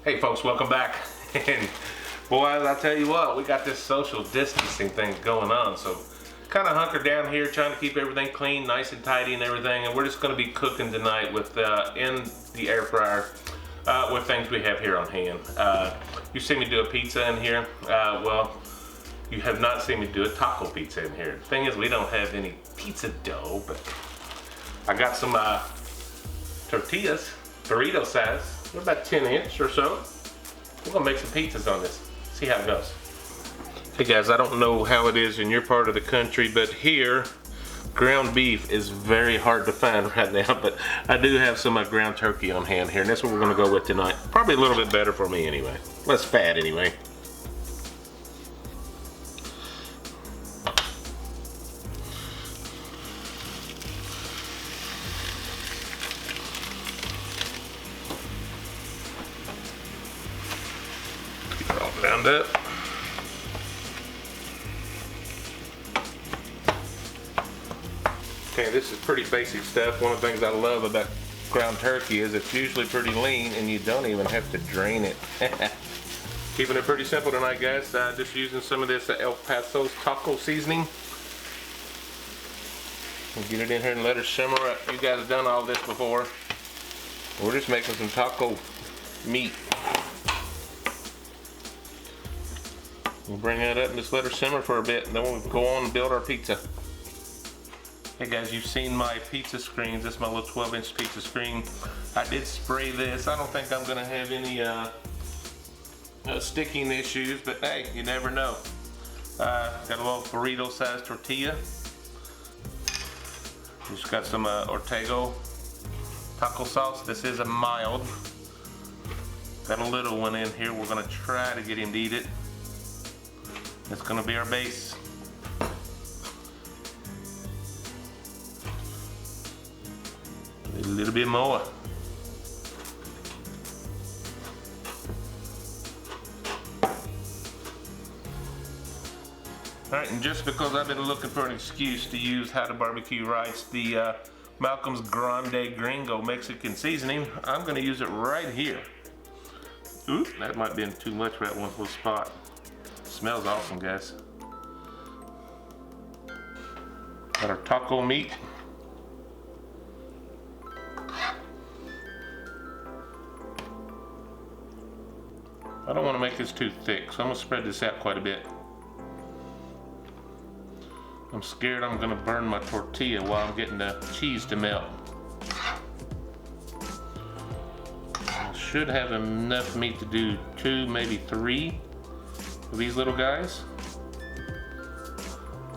Hey folks, welcome back. And boys, I tell you what, we got this social distancing thing going on, so kind of hunkered down here trying to keep everything clean, nice and tidy and everything, and we're just going to be cooking tonight with in the air fryer with things we have here on hand. You see me do a pizza in here. Well, you have not seen me do a taco pizza in here. The thing is, we don't have any pizza dough, but I got some tortillas, burrito size. They're about 10-inch or so. We're gonna make some pizzas on this. See how it goes. Hey guys, I don't know how it is in your part of the country, but here, ground beef is very hard to find right now, but I do have some ground turkey on hand here, and that's what we're gonna go with tonight. Probably a little bit better for me anyway. Less fat anyway. Round up. Okay, this is pretty basic stuff. One of the things I love about ground turkey is it's usually pretty lean and you don't even have to drain it. Keeping it pretty simple tonight, guys. Just using some of this El Paso's taco seasoning. We'll get it in here and let it simmer up. You guys have done all this before. We're just making some taco meat. We'll bring that up and just let her simmer for a bit, and then we'll go on and build our pizza. Hey guys, you've seen my pizza screens. This is my little 12-inch pizza screen. I did spray this. I don't think I'm gonna have any sticking issues, but hey, you never know. Got a little burrito-sized tortilla. Just got some Ortego taco sauce. This is a mild. Got a little one in here. We're gonna try to get him to eat it. It's gonna be our base. A little bit more. Alright, and just because I've been looking for an excuse to use How to Barbecue Rice, the Malcolm's Grande Gringo Mexican seasoning, I'm gonna use it right here. Oop, that might have been too much for that one little spot. Smells awesome, guys. Got our taco meat. I don't want to make this too thick, so I'm going to spread this out quite a bit. I'm scared I'm going to burn my tortilla while I'm getting the cheese to melt. I should have enough meat to do 2, maybe 3 of these little guys.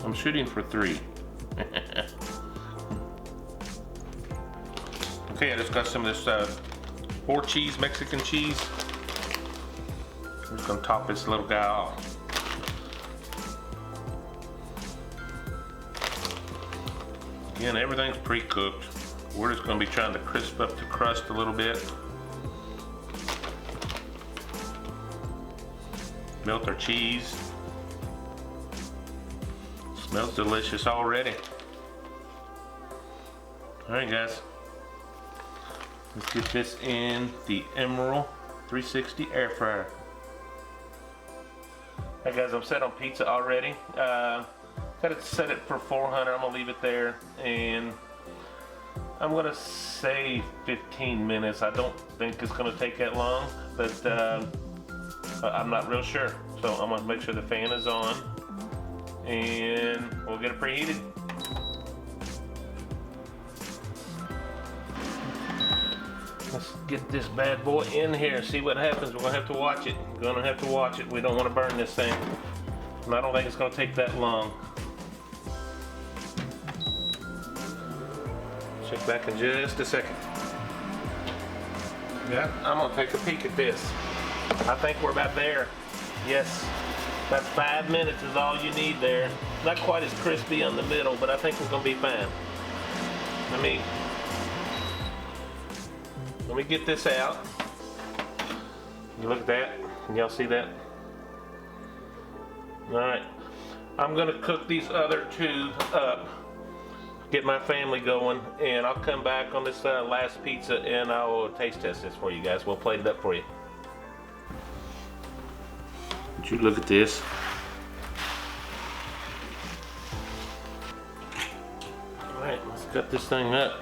I'm shooting for 3. Okay, I just got some of this 4 cheese, Mexican cheese. I'm just gonna top this little guy off. Again, everything's pre-cooked. We're just gonna be trying to crisp up the crust a little bit. Melt our cheese. Smells delicious already. Alright guys, let's get this in the Emeril 360 air fryer. Hey guys, I'm set on pizza already. Got it set it for 400. I'm gonna leave it there, and I'm gonna say 15 minutes. I don't think it's gonna take that long, but I'm not real sure, so I'm gonna make sure the fan is on and we'll get it preheated. Let's get this bad boy in here, see what happens. We're gonna have to watch it. We're gonna have to watch it. We don't want to burn this thing, and I don't think it's gonna take that long. Check back in just a second. Yeah, I'm gonna take a peek at this. I think we're about there. Yes, about 5 minutes is all you need there. Not quite as crispy on the middle, but I think we're gonna be fine. Let me get this out. You look at that. Can y'all see that? All right. I'm gonna cook these other 2 up. Get my family going, and I'll come back on this last pizza and I'll taste test this for you guys. We'll plate it up for you. Would you look at this? All right, let's cut this thing up.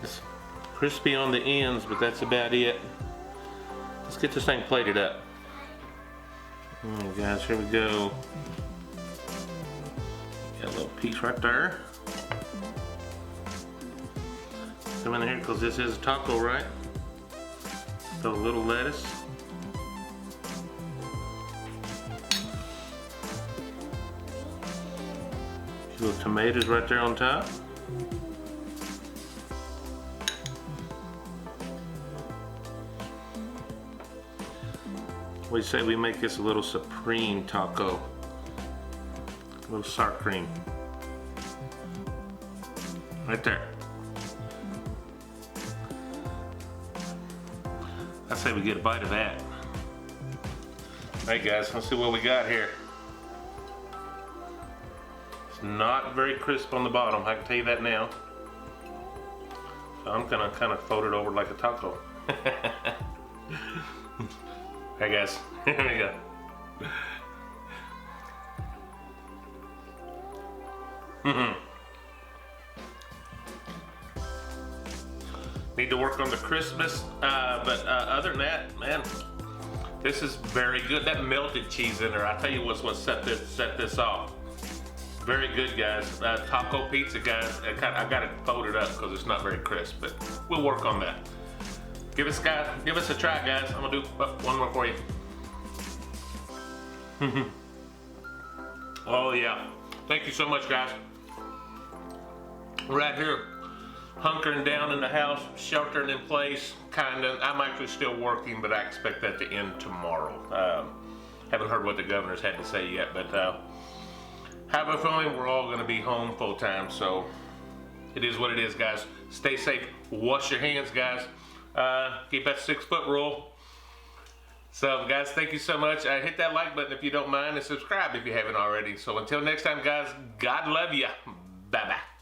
It's crispy on the ends, but that's about it. Let's get this thing plated up. All right, guys, here we go. Got a little piece right there. Come in here because this is a taco, right? Throw a little lettuce. A few little tomatoes right there on top. What do you say we make this a little supreme taco? A little sour cream. Right there. I say we get a bite of that. Alright guys, let's see what we got here. It's not very crisp on the bottom, I can tell you that now. So I'm gonna kind of fold it over like a taco. Alright guys, here we go. Need to work on the crispness, but other than that, man, this is very good. That melted cheese in there, I tell you what set this off. Very good, guys. Taco pizza, guys. I got it folded up because it's not very crisp, but we'll work on that. Give us a try, guys. I'm gonna do one more for you. Oh yeah. Thank you so much, guys. Right here, hunkering down in the house, sheltering in place, kinda. I'm actually still working, but I expect that to end tomorrow. Haven't heard what the governor's had to say yet, but have a feeling we're all gonna be home full time, so it is what it is, guys. Stay safe, wash your hands, guys. Keep that 6-foot rule. So guys, thank you so much. Hit that like button if you don't mind, and subscribe if you haven't already. So until next time, guys, God love you. Bye-bye.